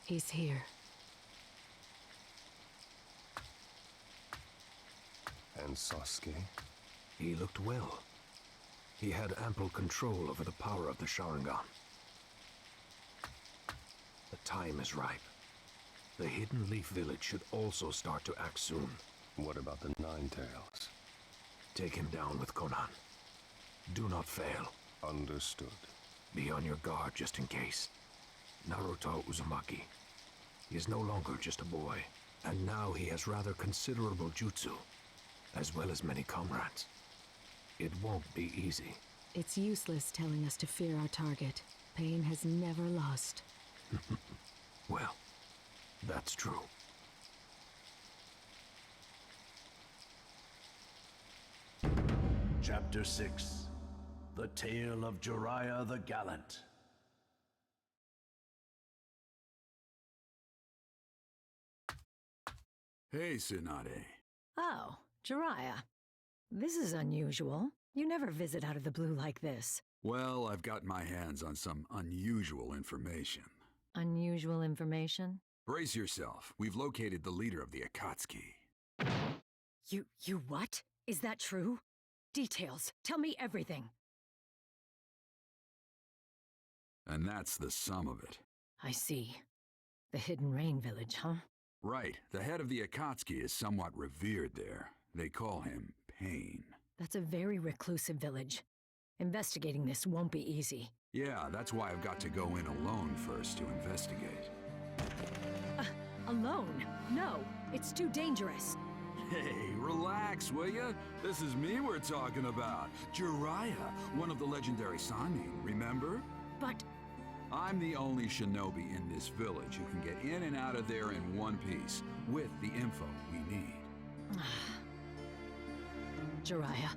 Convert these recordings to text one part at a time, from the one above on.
He's here. And Sasuke? He looked well. He had ample control over the power of the Sharingan. The time is ripe. The Hidden Leaf Village should also start to act soon. What about the Nine Tails? Take him down with Konan. Do not fail. Understood. Be on your guard just in case. Naruto Uzumaki. He is no longer just a boy, and now he has rather considerable jutsu, as well as many comrades. It won't be easy. It's useless telling us to fear our target. Pain has never lost. Well, that's true. Chapter 6. The Tale of Jiraiya the Gallant. Hey, Tsunade. Oh, Jiraiya. This is unusual. You never visit out of the blue like this. Well, I've got my hands on some unusual information. Unusual information? Brace yourself. We've located the leader of the Akatsuki. You what? Is that true? Details. Tell me everything. And that's the sum of it. I see. The Hidden Rain Village, huh? Right. The head of the Akatsuki is somewhat revered there. They call him Pain. That's a very reclusive village. Investigating this won't be easy. Yeah, that's why I've got to go in alone first to investigate. Alone? No, it's too dangerous. Hey, relax, will ya? This is me we're talking about. Jiraiya, one of the legendary Sannin, remember? But... I'm the only shinobi in this village who can get in and out of there in one piece, with the info we need. Jiraiya,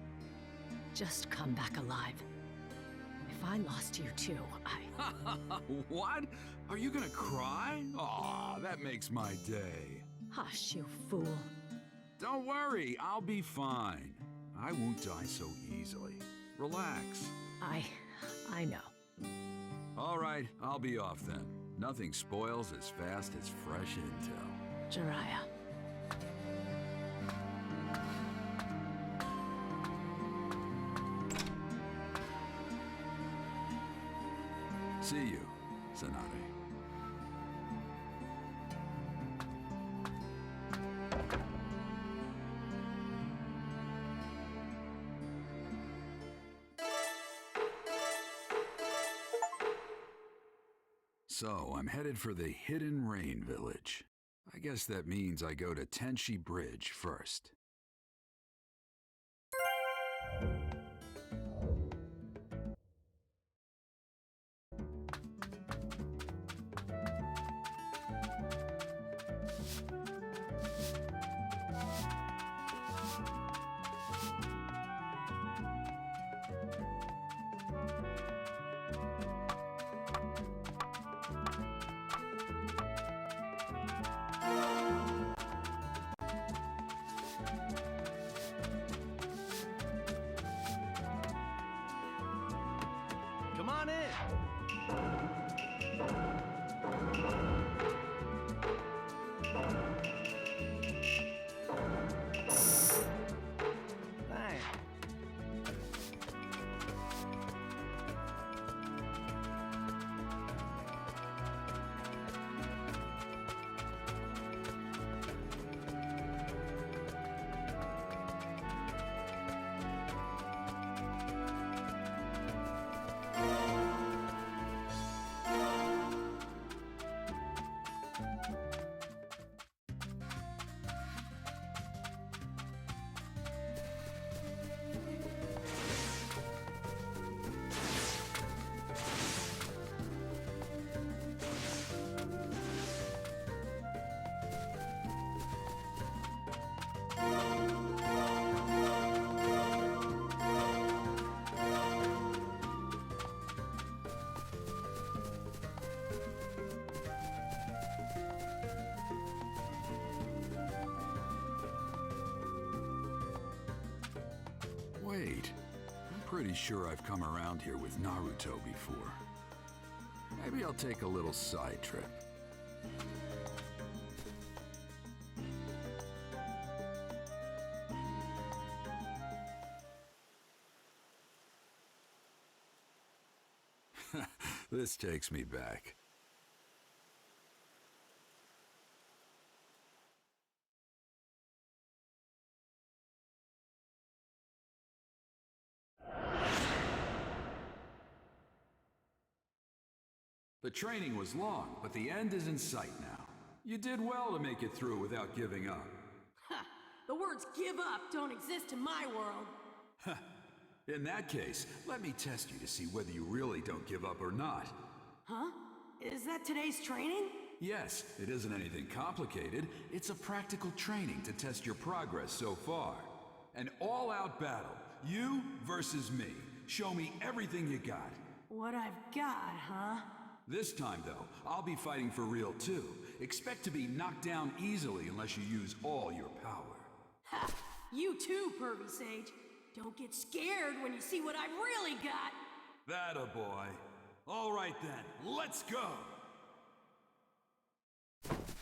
just come back alive. If I lost you too, What? Are you gonna cry? Aw, that makes my day. Hush, you fool. Don't worry, I'll be fine. I won't die so easily. Relax. I know. All right, I'll be off then. Nothing spoils as fast as fresh intel. Jiraiya. See you, Tsunade. So, I'm headed for the Hidden Rain Village. I guess that means I go to Tenshi Bridge first. Come on in! Thanks. Wait, I'm pretty sure I've come around here with Naruto before. Maybe I'll take a little side trip. This takes me back. The training was long, but the end is in sight now. You did well to make it through without giving up. Ha! The words give up don't exist in my world. In that case, let me test you to see whether you really don't give up or not. Huh? Is that today's training? Yes, it isn't anything complicated. It's a practical training to test your progress so far. An all-out battle, you versus me. Show me everything you got. What I've got, huh? This time, though, I'll be fighting for real, too. Expect to be knocked down easily unless you use all your power. Ha! You too, Pervy Sage. Don't get scared when you see what I've really got. That a boy. All right then, let's go!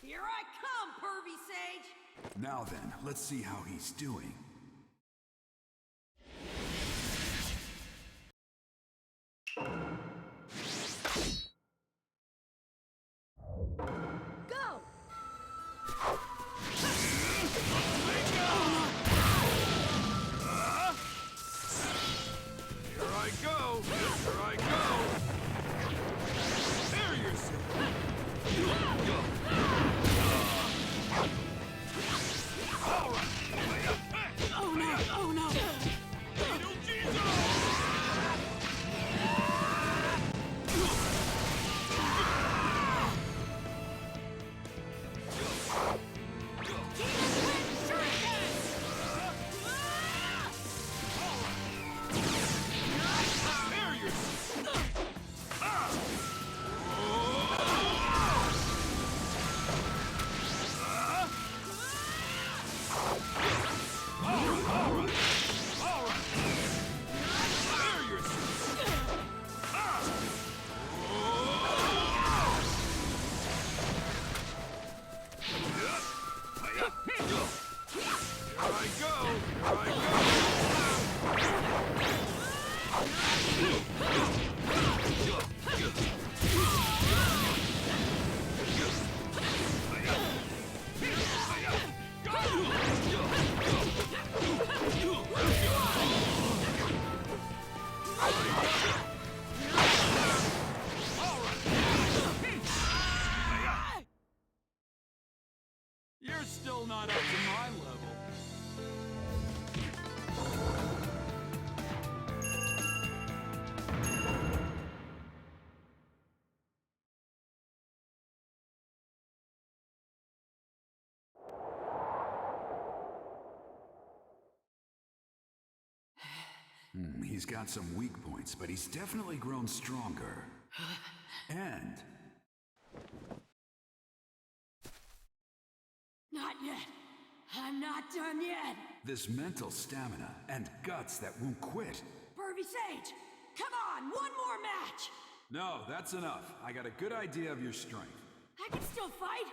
Here I come, Pervy Sage! Now then, let's see how he's doing. Go! Here I go! Here I go! There yourself! All right! Oh no! Oh no! You're still not up to my level. He's got some weak points, but he's definitely grown stronger. And Not yet. I'm not done yet. this mental stamina and guts that won't quit. Pervy Sage, come on, one more match. No, that's enough. I got a good idea of your strength. I can still fight.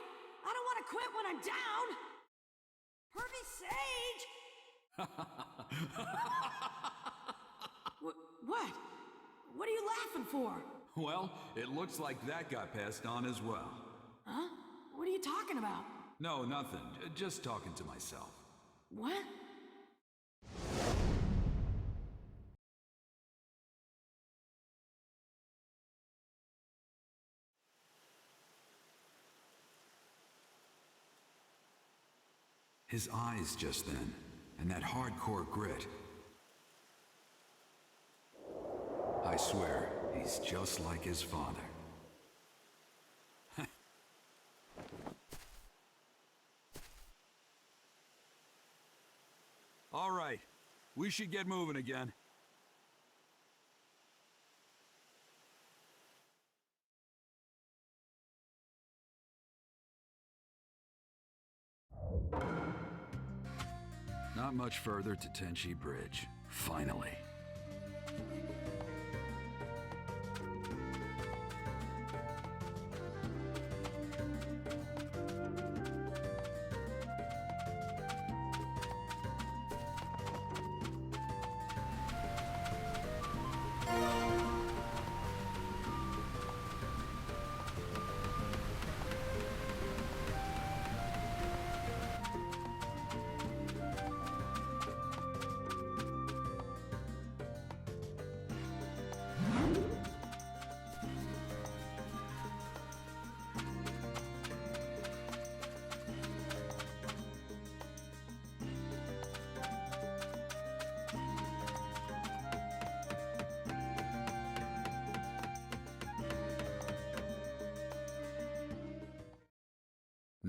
I don't want to quit when I'm down. Pervy Sage. What? What are you laughing for? Well, it looks like that got passed on as well. Huh? What are you talking about? No, nothing. Just talking to myself. What? His eyes just then, and that hardcore grit. I swear, he's just like his father. All right, we should get moving again. Not much further to Tenchi Bridge, finally.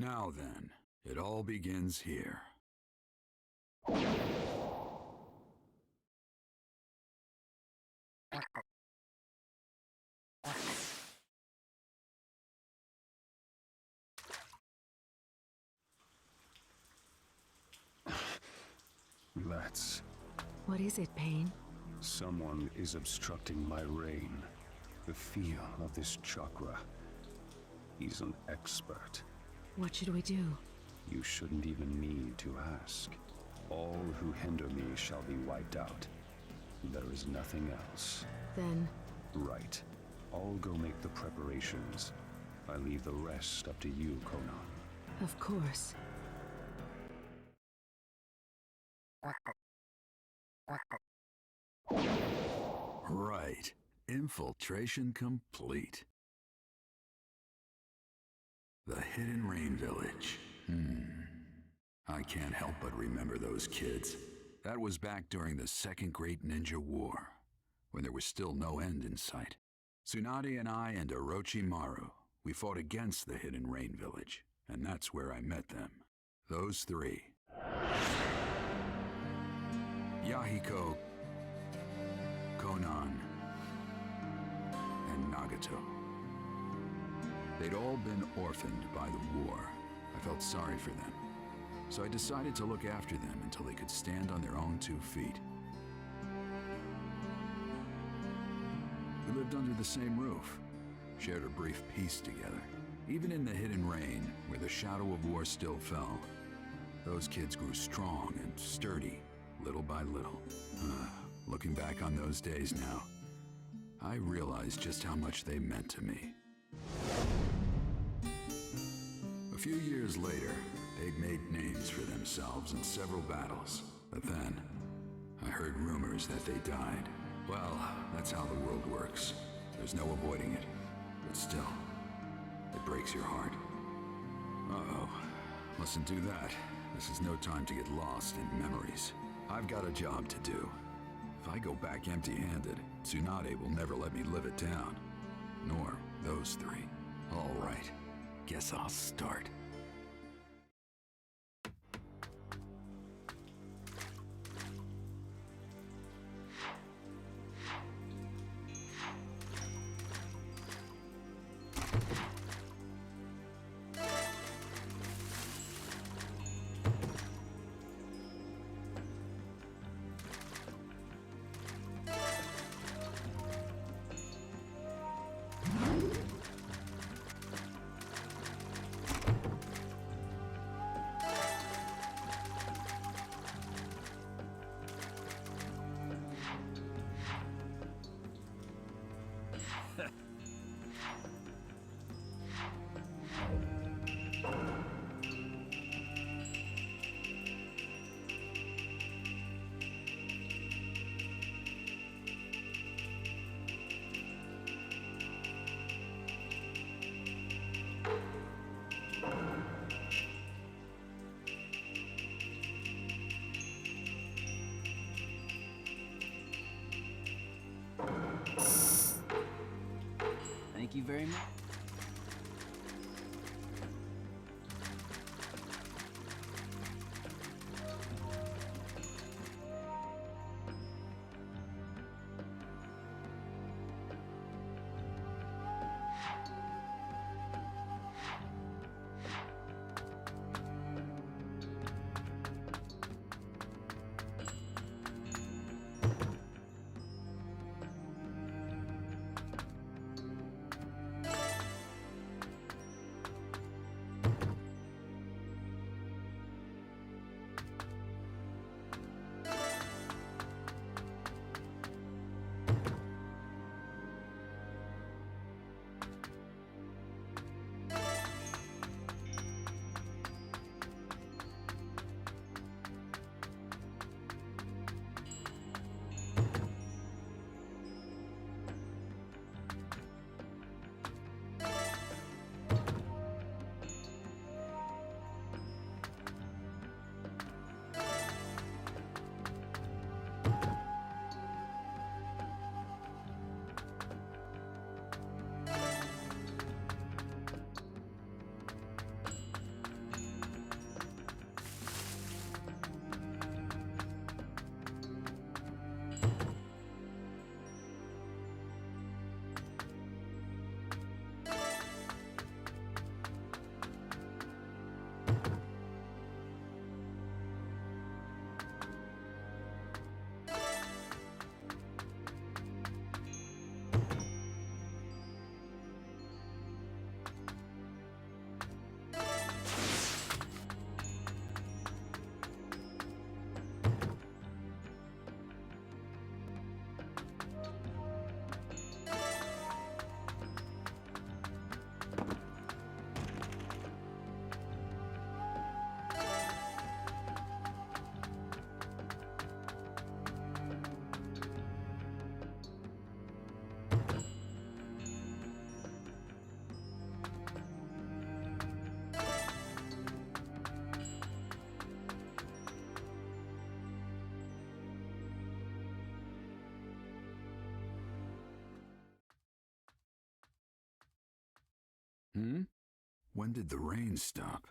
Now then, it all begins here. Let's. What is it, Pain? Someone is obstructing my reign. The feel of this chakra. He's an expert. What should we do? You shouldn't even need to ask. All who hinder me shall be wiped out. There is nothing else. Then, Right. I'll go make the preparations. I leave the rest up to you, Konan. of course. Right. Infiltration complete. The Hidden Rain Village. I can't help but remember those kids. That was back during the Second Great Ninja War, when there was still no end in sight. Tsunade and I and Orochimaru, we fought against the Hidden Rain Village, and that's where I met them. Those three. Yahiko, Konan, and Nagato. They'd all been orphaned by the war. I felt sorry for them, so I decided to look after them until they could stand on their own 2 feet. We lived under the same roof, shared a brief peace together. Even in the Hidden Rain, where the shadow of war still fell, those kids grew strong and sturdy, little by little. Looking back on those days now, I realized just how much they meant to me. A few years later, they'd made names for themselves in several battles. But then, I heard rumors that they died. Well, that's how the world works. There's no avoiding it. But still, it breaks your heart. Uh-oh. Mustn't do that. This is no time to get lost in memories. I've got a job to do. If I go back empty-handed, Tsunade will never let me live it down. Nor those three. All right. Guess I'll start. Thank you very much. When did the rain stop?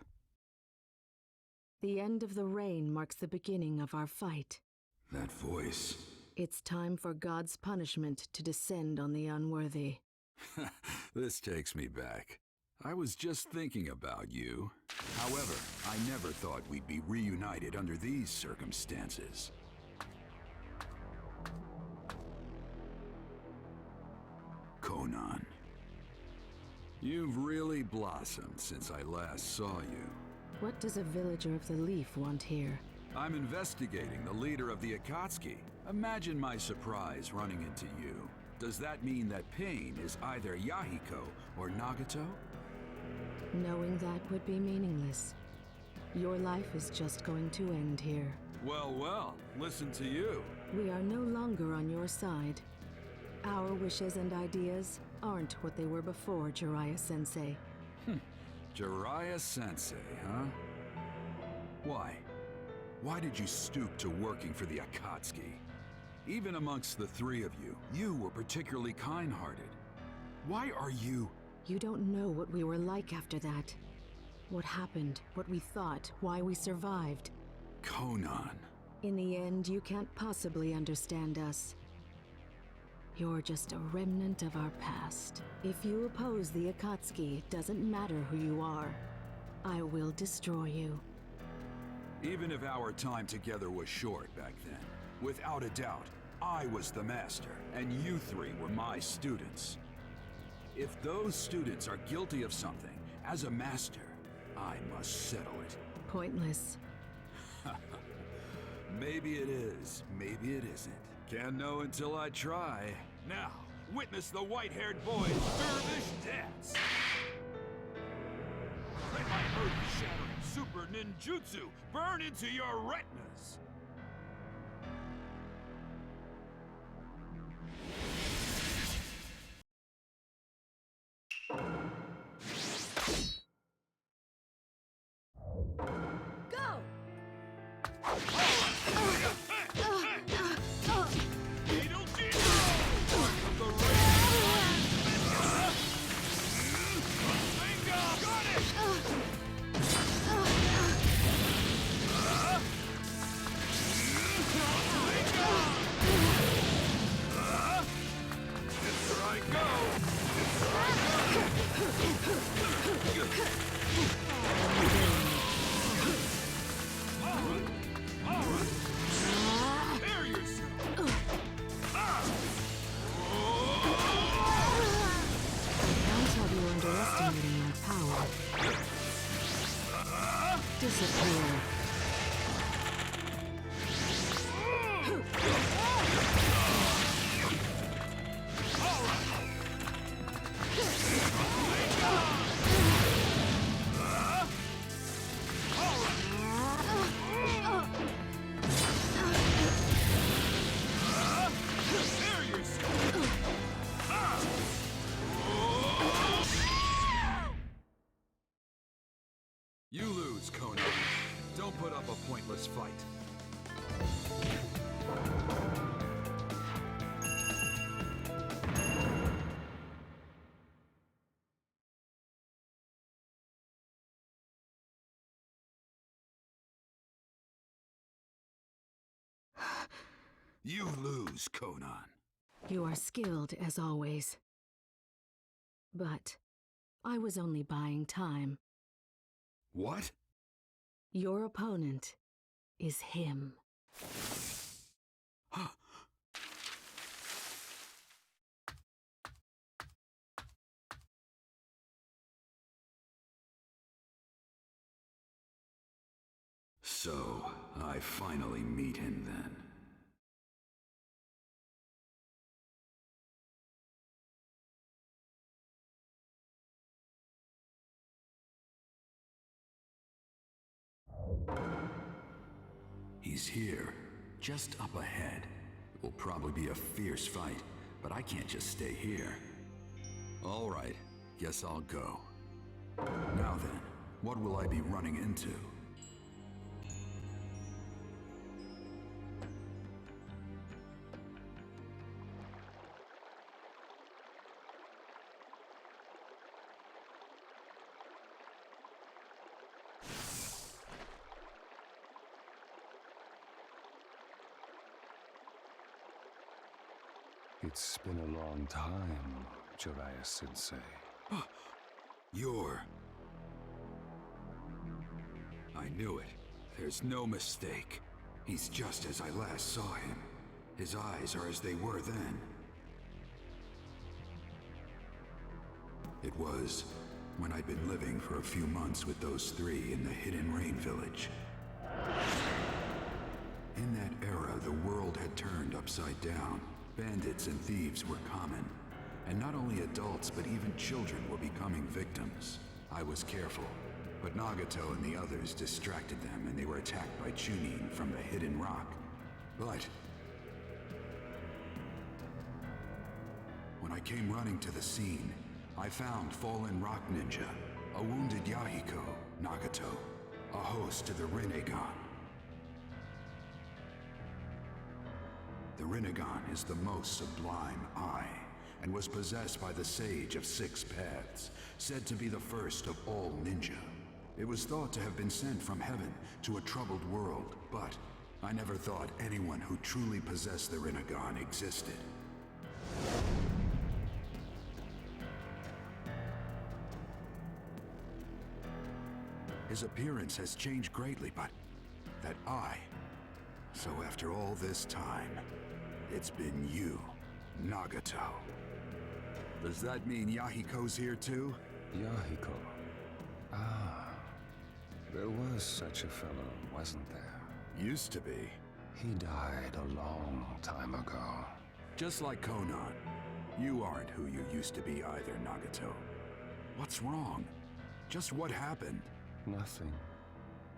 The end of the rain marks the beginning of our fight. That voice. It's time for God's punishment to descend on the unworthy. This takes me back. I was just thinking about you. However, I never thought we'd be reunited under these circumstances. Conan. You've really blossomed since I last saw you. What does a villager of the Leaf want here? I'm investigating the leader of the Akatsuki. Imagine my surprise running into you. Does that mean that Pain is either Yahiko or Nagato? Knowing that would be meaningless. Your life is just going to end here. Well, listen to you. We are no longer on your side. Our wishes and ideas aren't what they were before, Jiraiya-sensei. Jiraiya-sensei, huh? Why? Why did you stoop to working for the Akatsuki? Even amongst the three of you, you were particularly kind-hearted. Why are you... You don't know what we were like after that. What happened, what we thought, why we survived. Conan. In the end, you can't possibly understand us. You're just a remnant of our past. If you oppose the Akatsuki, it doesn't matter who you are. I will destroy you. Even if our time together was short back then, without a doubt, I was the master, and you three were my students. If those students are guilty of something, as a master, I must settle it. Pointless. Maybe it is, maybe it isn't. Can't know until I try. Now, witness the white-haired boy's dervish dance! Let my earth-shattering super ninjutsu burn into your retinas! Disappear. You lose, Konoha. Don't put up a pointless fight. You lose, Conan. You are skilled as always. But I was only buying time. What? Your opponent is him. So, I finally meet him then. He's here, just up ahead. It will probably be a fierce fight, but I can't just stay here. All right, guess I'll go. Now then, what will I be running into? It's been a long time, Jiraiya-sensei. You're... I knew it. There's no mistake. He's just as I last saw him. His eyes are as they were then. It was when I'd been living for a few months with those three in the Hidden Rain Village. In that era, the world had turned upside down. Bandits and thieves were common. And not only adults, but even children were becoming victims. I was careful, but Nagato and the others distracted them and they were attacked by Chunin from the Hidden Rock. But when I came running to the scene, I found fallen rock ninja, a wounded Yahiko, Nagato, a host to the Rinnegan. The Rinnegan is the most sublime eye, and was possessed by the Sage of Six Paths, said to be the first of all ninja. It was thought to have been sent from heaven to a troubled world, but I never thought anyone who truly possessed the Rinnegan existed. His appearance has changed greatly, but that eye... So after all this time, it's been you, Nagato. Does that mean Yahiko's here too? Yahiko. Ah. There was such a fellow, wasn't there? Used to be. He died a long time ago. Just like Konoha. You aren't who you used to be either, Nagato. What's wrong? Just what happened? Nothing.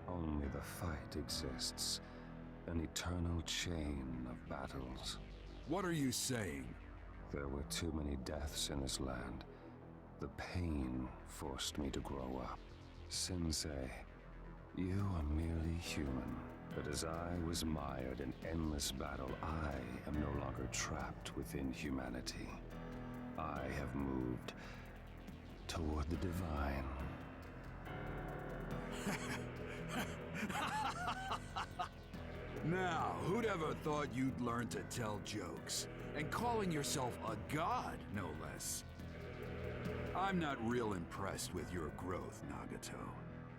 Only the fight exists. An eternal chain of battles. What are you saying? There were too many deaths in this land. The pain forced me to grow up. Sensei, you are merely human. But as I was mired in endless battle, I am no longer trapped within humanity. I have moved toward the divine. Now, who'd ever thought you'd learn to tell jokes? And calling yourself a god, no less. I'm not real impressed with your growth, Nagato.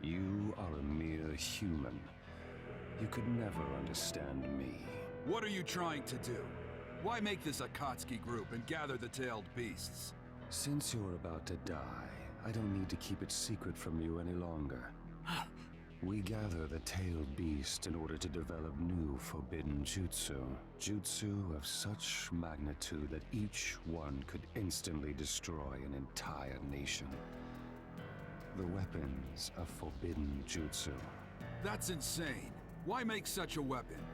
You are a mere human. You could never understand me. What are you trying to do? Why make this Akatsuki group and gather the tailed beasts? Since you're about to die, I don't need to keep it secret from you any longer. We gather the tailed beast in order to develop new forbidden jutsu. Jutsu of such magnitude that each one could instantly destroy an entire nation. The weapons of forbidden jutsu. That's insane. Why make such a weapon?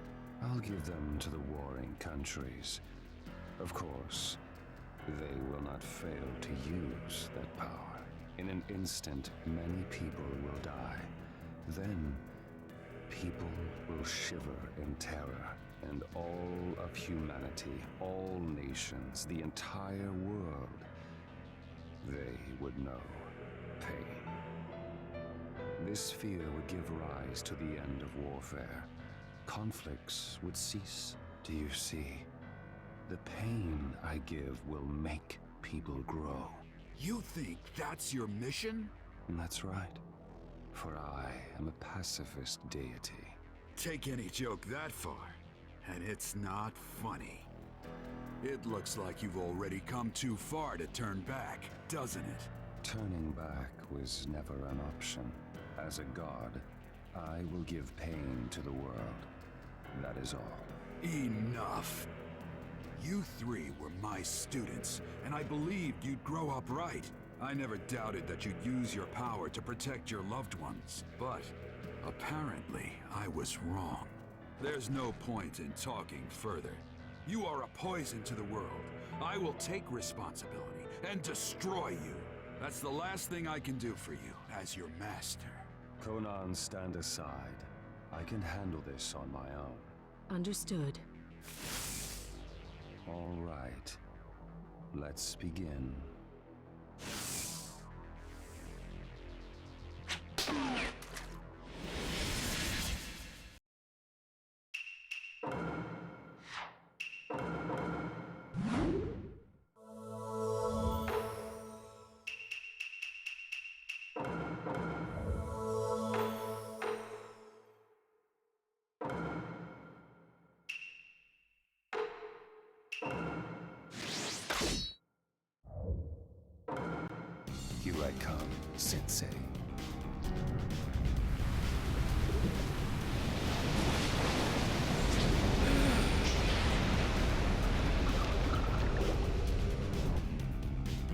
I'll give them to the warring countries. Of course, they will not fail to use that power. In an instant, many people will die. Then, people will shiver in terror, and all of humanity, all nations, the entire world, they would know pain. This fear would give rise to the end of warfare. Conflicts would cease. Do you see? The pain I give will make people grow. You think that's your mission? That's right. For I am a pacifist deity. Take any joke that far, and it's not funny. It looks like you've already come too far to turn back, doesn't it? Turning back was never an option. As a god, I will give pain to the world. That is all. Enough! You three were my students, and I believed you'd grow up right. I never doubted that you'd use your power to protect your loved ones, but apparently I was wrong. There's no point in talking further. You are a poison to the world. I will take responsibility and destroy you. That's the last thing I can do for you as your master. Conan, stand aside. I can handle this on my own. Understood. All right. Let's begin. Sensei.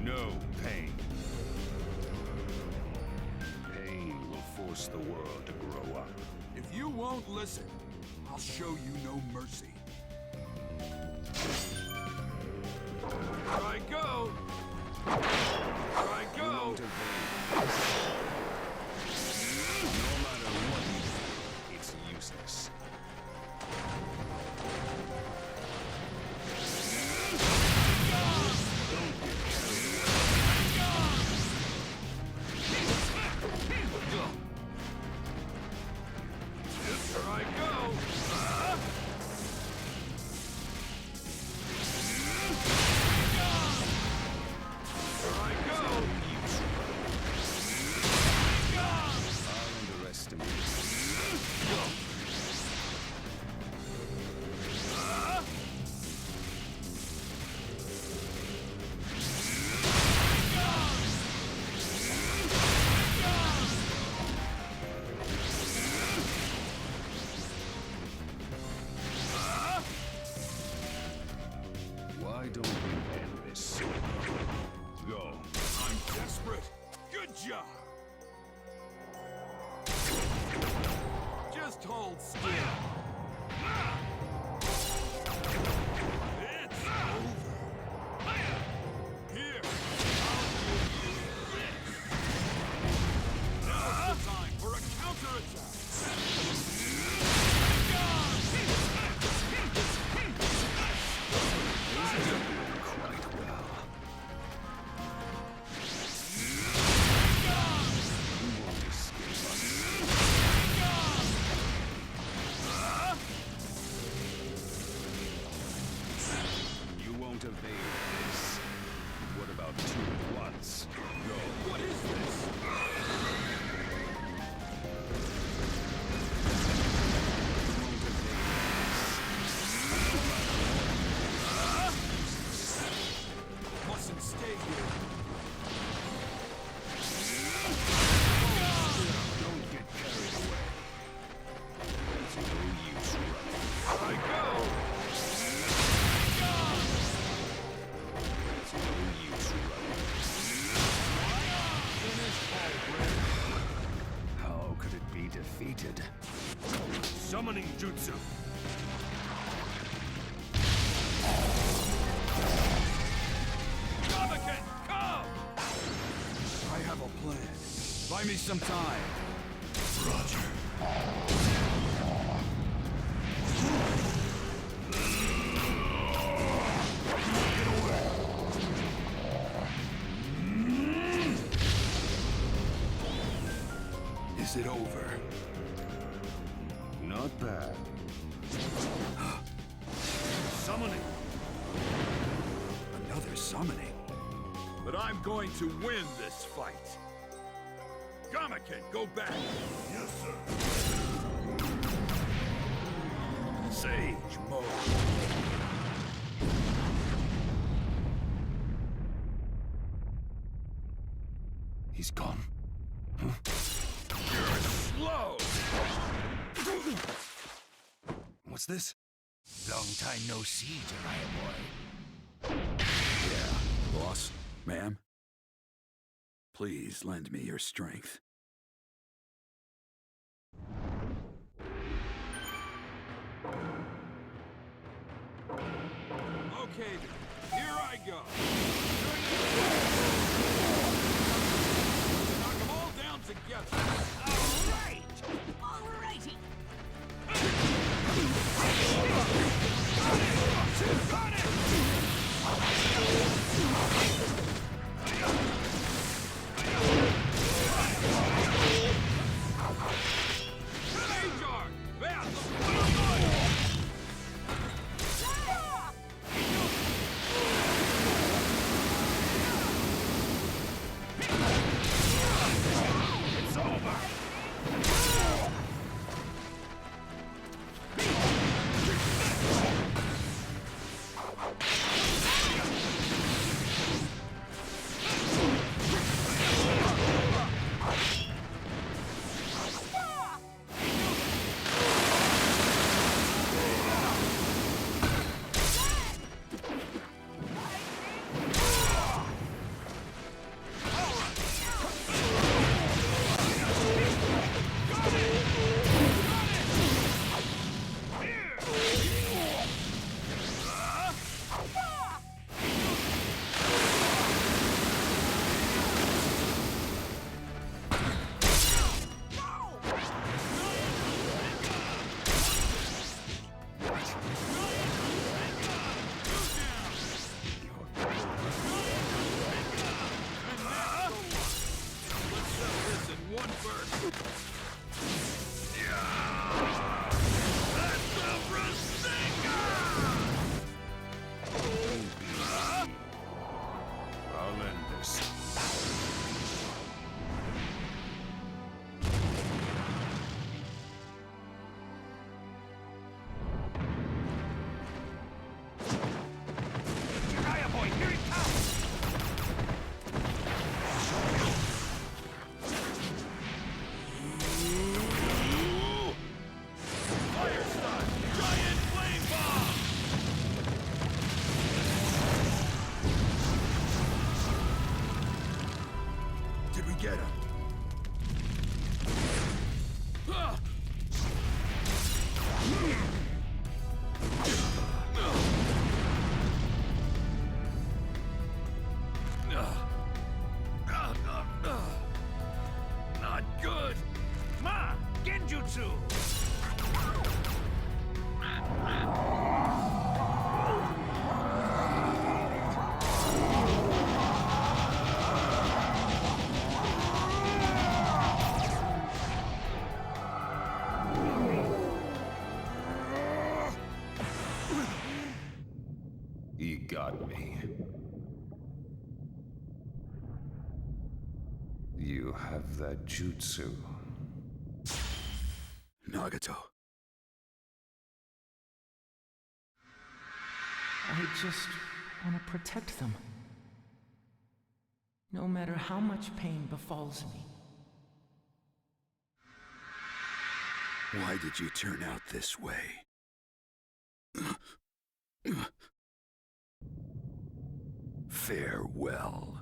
No pain. Pain will force the world to grow up. If you won't listen, I'll show you no mercy. Here I go! Here I go! Won't evade. No matter what you do, it's useless. Don't get Here I go! Here I go! I'll underestimate you. Why don't we end this? Go. I'm desperate. Good job. Just hold still. It's over. Here, I'll give you this. Now's the time for a counterattack. Quite well. You won't escape us. You won't evade this. What about two at once? Go. What is this? Mustn't stay here. Don't get carried away. It's no use running. Here I go! It's no use running. How could it be defeated? Summoning Jutsu. Naruto, come! I have a plan. Buy me some time. Roger. Is it over? Not bad. Summoning. Another summoning. But I'm going to win this fight. Gamaken, go back. Yes, sir. Sage mode. He's gone. You're slow. What's this? Long time no see, Jiraiya boy. Yeah, boss. Ma'am? Please lend me your strength. Okay, then. Here I go. Knock them all down together. All right! Alrighty! It's over! got me. You have that jutsu. Nagato. I just want to protect them. No matter how much pain befalls me. Why did you turn out this way? Farewell.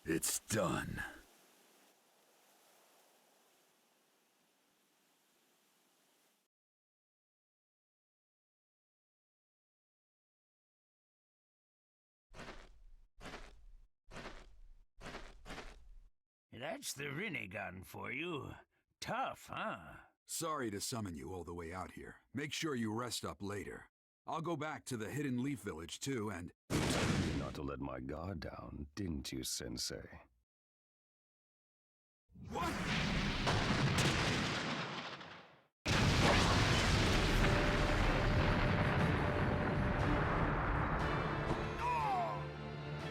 It's done. That's the Rinnegan for you. Tough, huh? Sorry to summon you all the way out here. Make sure you rest up later. I'll go back to the Hidden Leaf Village too, and... You told me not to let my guard down, didn't you, Sensei? What?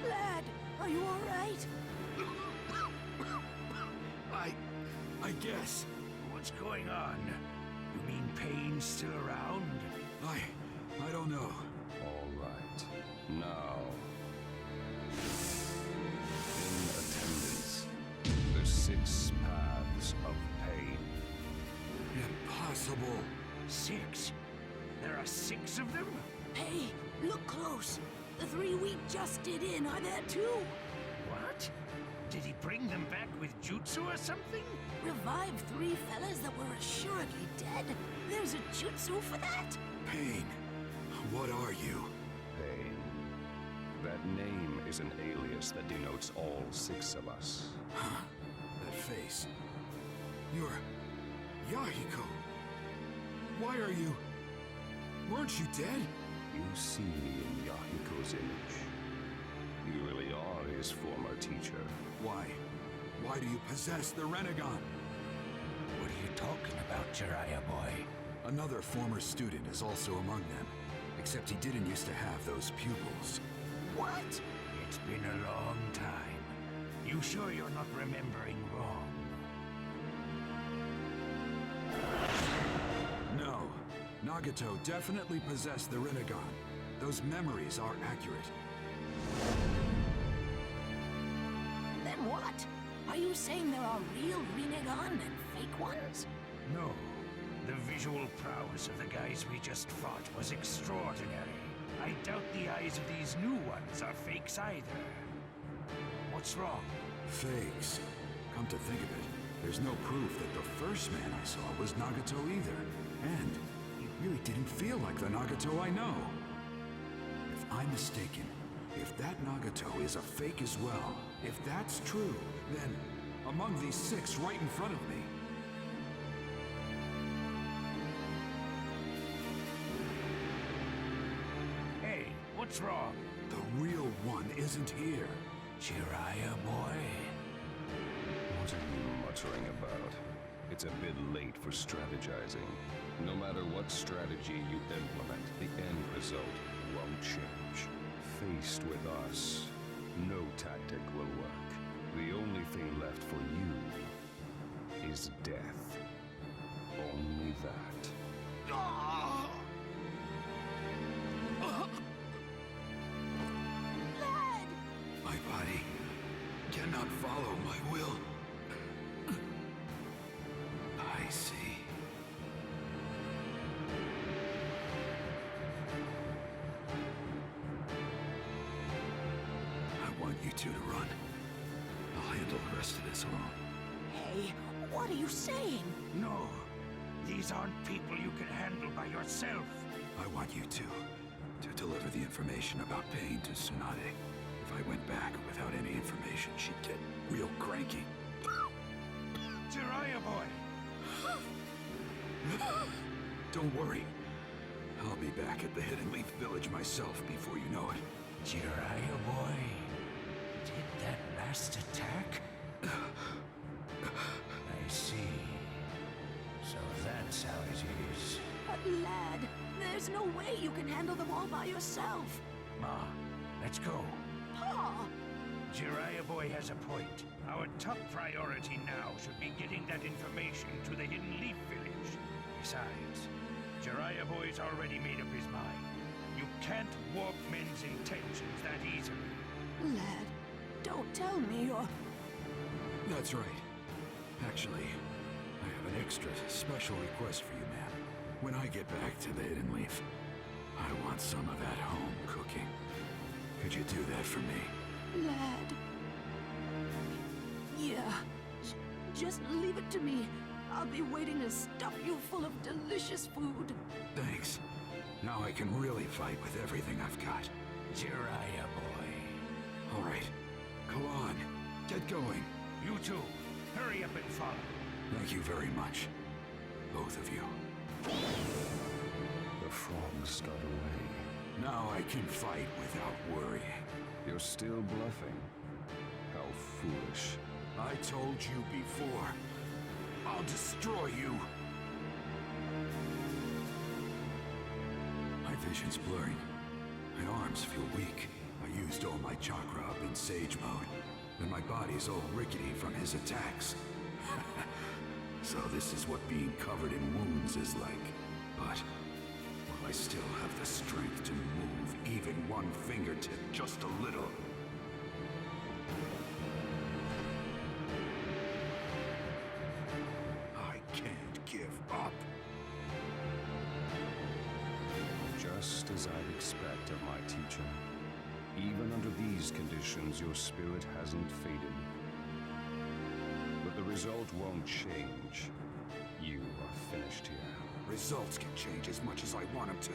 Lad, are you all right? I guess. What's going on? You mean Pain's still around? I don't know. All right. Now, in attendance, the 6 paths of pain. Impossible. 6? There are 6 of them? Hey, look close. The 3 we just did in are there too. What? Did he bring them back with jutsu or something? Revive 3 fellas that were assuredly dead. There's a jutsu for that? Pain. What are you? Pain. That name is an alias that denotes all 6 of us. Huh? That face. You're... Yahiko. Why are you... Weren't you dead? You see me in Yahiko's image. You really are his former teacher. Why? Why do you possess the Rinnegan? What are you talking about, Jiraiya boy? Another former student is also among them. Except he didn't used to have those pupils. What? It's been a long time. You sure you're not remembering wrong? No. Nagato definitely possessed the Rinnegan. Those memories are accurate. Then what? Are you saying there are real Rinnegan and fake ones? No. The visual prowess of the guys we just fought was extraordinary. I doubt the eyes of these new ones are fakes either. What's wrong? Fakes. Come to think of it, there's no proof that the first man I saw was Nagato either. And he really didn't feel like the Nagato I know. If I'm mistaken, if that Nagato is a fake as well, if that's true, then among these 6 right in front of me, What's wrong? the real one isn't here. Jiraiya boy? What are you muttering about? It's a bit late for strategizing. No matter what strategy you implement, the end result won't change. Faced with us, no tactic will work. The only thing left for you is death. Only that. My body cannot follow my will. I see. I want you two to run. I'll handle the rest of this alone. Hey, what are you saying? No. These aren't people you can handle by yourself. I want you two to deliver the information about Pain to Tsunade. If I went back without any information, she'd get real cranky. Jiraiya boy! Don't worry. I'll be back at the Hidden Leaf Village myself before you know it. Jiraiya boy, did that last attack? I see. So that's how it is. But lad, there's no way you can handle them all by yourself. Ma, let's go. Pa! Jiraiya boy has a point. Our top priority now should be getting that information to the Hidden Leaf Village. Besides, Jiraiya boy's already made up his mind. You can't warp men's intentions that easily. Lad, don't tell me you're... That's right. Actually, I have an extra special request for you, ma'am. When I get back to the Hidden Leaf, I want some of that home cooking. Could you do that for me? Lad... Yeah. Just leave it to me. I'll be waiting to stuff you full of delicious food. Thanks. Now I can really fight with everything I've got. Jiraiya boy. All right. Go on. Get going. You two, hurry up and follow. Thank you very much. Both of you. The frogs got away. Now I can fight without worrying. You're still bluffing. How foolish. I told you before. I'll destroy you. My vision's blurring. My arms feel weak. I used all my chakra up in Sage mode, and my body's all rickety from his attacks. So this is what being covered in wounds is like. But will I still have the strength to move even one fingertip just a little? I can't give up. Just as I'd expect of my teacher. Even under these conditions, your spirit hasn't faded. But the result won't change. You are finished here. Results can change as much as I want them to,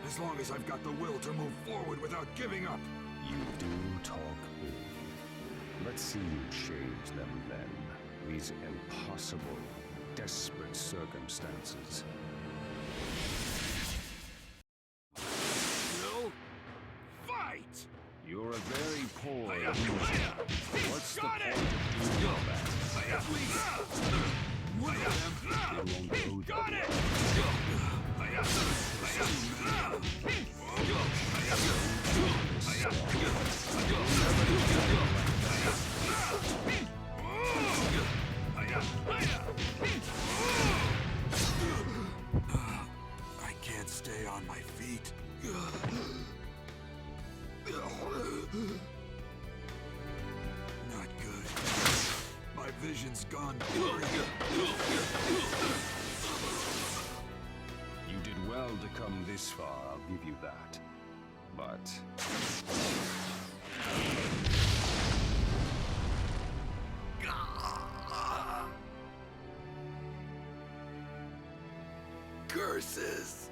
as long as I've got the will to move forward without giving up. You do talk big. Let's see you change them then. These impossible, desperate circumstances. No! Fight! You're a very poor user. What's the point of doing that? At least one of them. They won't go Got there. it! I can't stay on my feet. Not good. My vision's gone blurry. You did well to come this far, I'll give you that. But... Curses!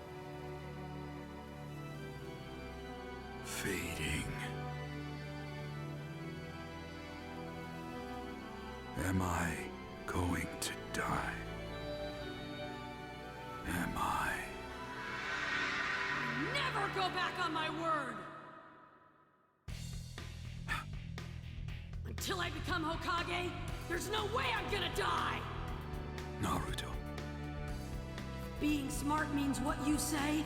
Fading. Am I going to die? Am I? Never go back on my word! Until I become Hokage, there's no way I'm gonna die! Naruto. Being smart means what you say.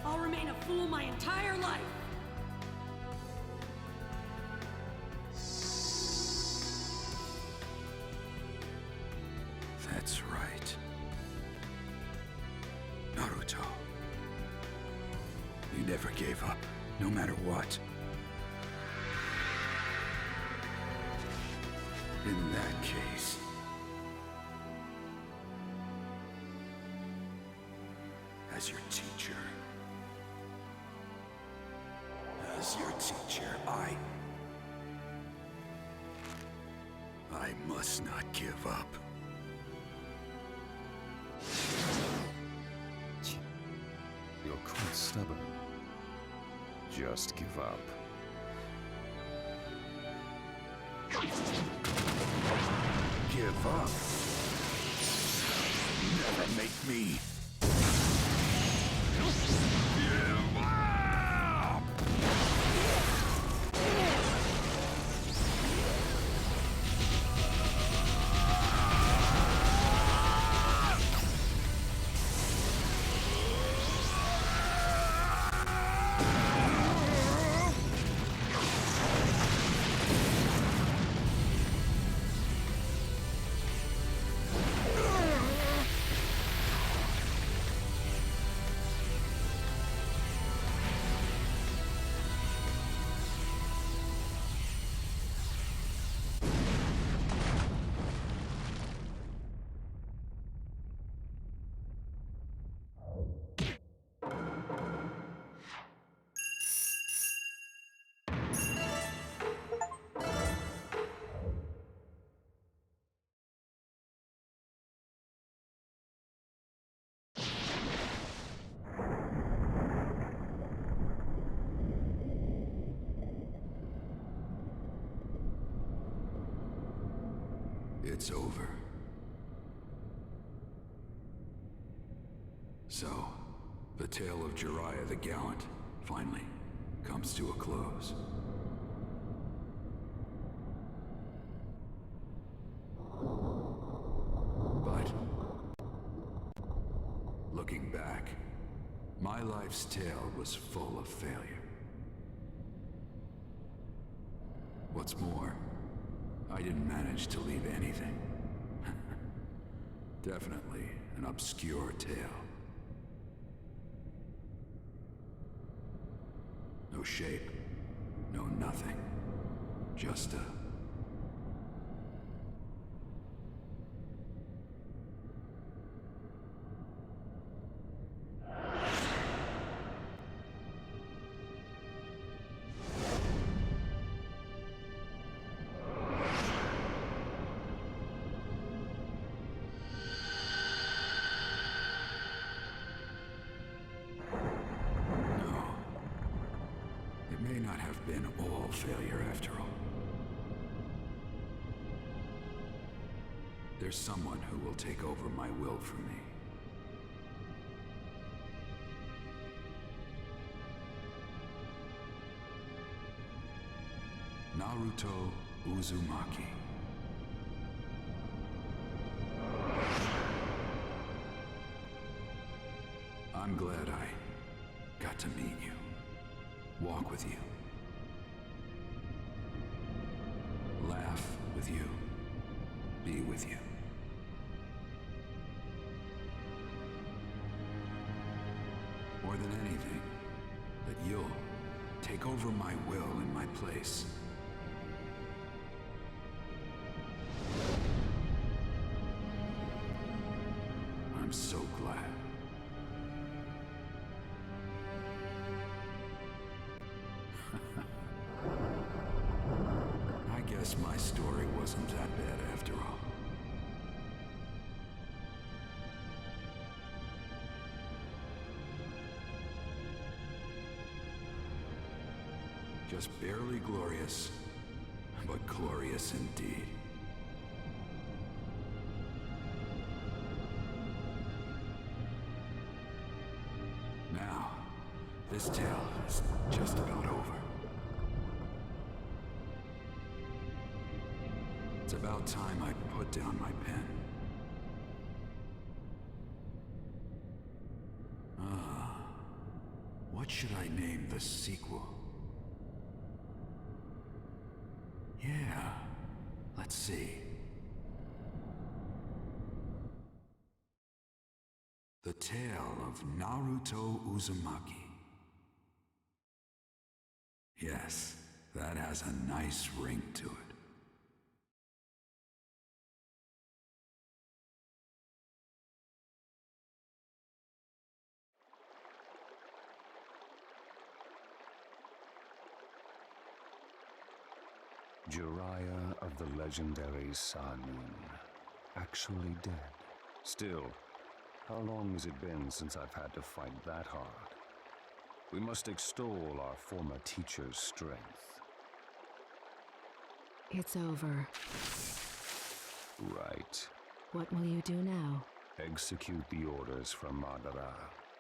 I'll remain a fool my entire life. That's right. Naruto. You never gave up, no matter what. In that case... as your teacher... I must not give up. You're quite stubborn. Just give up. Give up? Never make me. It's over. So, the tale of Jiraiya the Gallant finally comes to a close. But, looking back, my life's tale was full of failure. What's more, I didn't manage to leave anything. Definitely an obscure tale. No shape, no nothing. Just a... may not have been all failure after all. There's someone who will take over my will for me. Naruto Uzumaki. I'm glad I got to meet you. Walk with you. Laugh with you. Be with you. More than anything, that you'll take over my will in my place. I'm so glad. I guess my story wasn't that bad after all. Just barely glorious, but glorious indeed. Now, this tale is just about over. It's about time I put down my pen. What should I name the sequel? Yeah, let's see. The Tale of Naruto Uzumaki. Yes, that has a nice ring to it. Jiraiya of the legendary Sun, actually dead. Still, how long has it been since I've had to fight that hard? We must extol our former teacher's strength. It's over. Right. What will you do now? Execute the orders from Madara.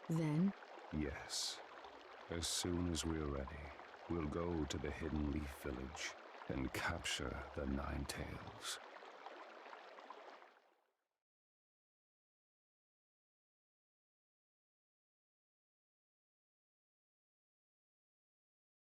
Then? Yes. As soon as we're ready, we'll go to the Hidden Leaf Village and capture the Nine Tails.